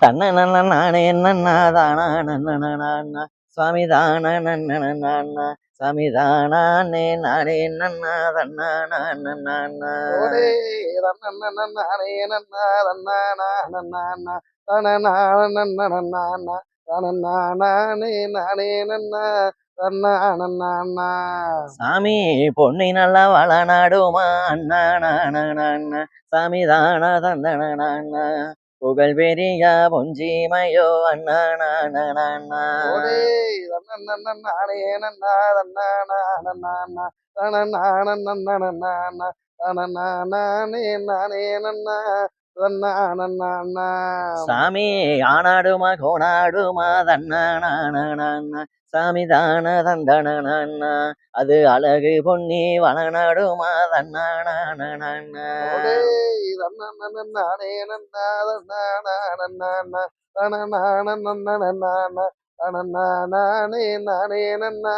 தன்ன நன்ன நானே நன்னா தானா நன்ன நானா சுவாமி தான நன்ன நானா சாமி தானே நானே நன்னா தன்னா நானா ஓடே ரன்னண்ண நானே நன்னா ரன்னானா நன்னானா தனநானே தனநானே நானே நன்னா ரன்னானா சாமி பொன்னி நல்லா வளநாடுமா அண்ணா நான சாமி தானா தந்தன நானா புகழ் பெரிய பொஞ்சிமையோ அண்ணா நானா ஓடே ரன்னண்ண நானே நன்னா ரன்னானா நன்னானா தனநானே தனநானே நானே நன்னா ரன்னானா சாமி ஆனாடுமா கோணாடுமா தன்னான சாமி தான தந்தன நானா அது அழகு பொன்னி வளநாடுமா தன்னான ஓடே ரன்னண்ண நானே நன்னா ரன்னானா நன்னானா தனநானே தனநானே நானே நன்னா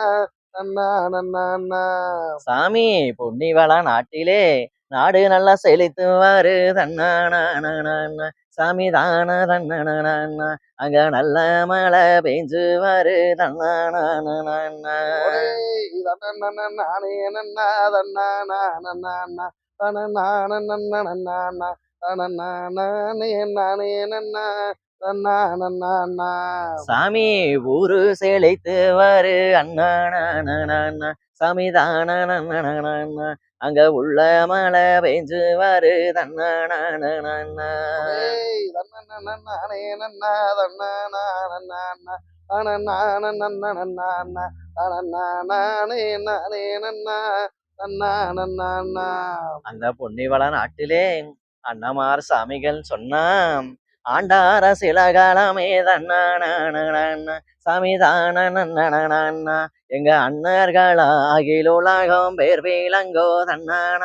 நன்னானா சாமி பொன்னி வள நாட்டிலே நாடு நல்லா செழித்துவாரு தன்னான சாமி தான தன்னன அங்க நல்ல மழை பெஞ்சுவாரு தன்னான ஓடே ரன்னண்ண நானே நன்னா ரன்னானா நன்னானா தனநானே தனநானே நானே நன்னா ரன்னானா சாமி ஊரு செழித்துவாரு அண்ணான சாமி தான அங்க உள்ள மழை பெஞ்சுவாரு தன்னான ஓடே ரன்னண்ண நானே நன்னா ரன்னானா நன்னானா தனநானே நானே நன்னா ரன்னானா அந்த பொன்னிவள நாட்டிலே அண்ணமார் சாமிகள் சொன்னா ஆண்டார சில காலமே தன்னான சாமி தான எங்க அண்ணர்களா அகில உலகம் பேர் விளங்கோ தன்னான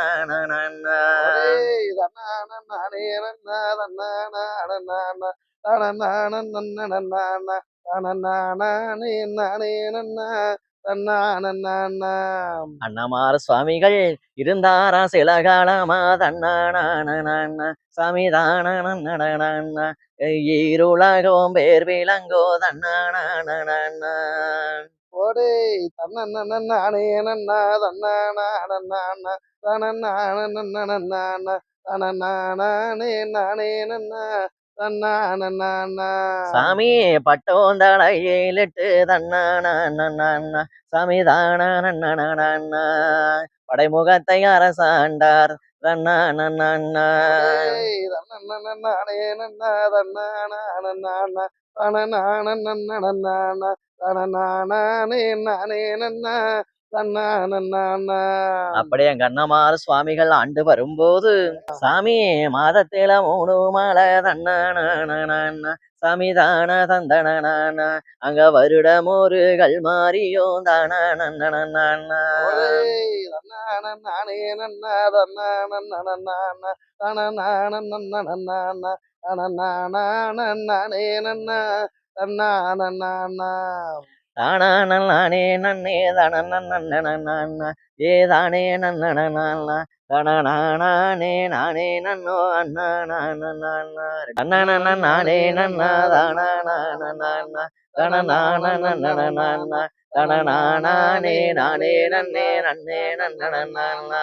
ஓடே ரன்னானா நானே நன்னா ரன்னானா தனநானே நானே நன்னா ரன்னானா அண்ணமார் சுவாமிகள் இருந்தாரா சில காலமா தன்னான சாமி தான ஈருலகம் பேர் விளங்கோ தன்னான ஓடே தன்னண்ண நானே நன்னா ரன்னானா தனநானே நானே நன்னா ரன்னானா சாமி பட்டோம் தலையிலிட்டு தன்னான சாமி தான படைமுகத்தை அரசாண்டார் தன்னான ஓடே ரன்னண்ண நானே நன்னா ரன்னானா தனநானே நானே நன்னா ரன்னானா அப்படி எங்க அண்ணமார் சுவாமிகள் ஆண்டு வரும்போது சாமி மாதத்தில 3 மலை தன்னான சாமி தான தந்தன அங்க வருடம் ஒரு கல்மாரியோ தான ஓடே ரன்னான நானே நன்னா ரன்னானா நானே நன்னா ரன்னானா தானே நன்னே தனன ஏதானே நன்னன தனநானே நானே நன்னோ அண்ணன நானே நன்னா தான தனநானே நானே நன்னே நன்னே நன்னன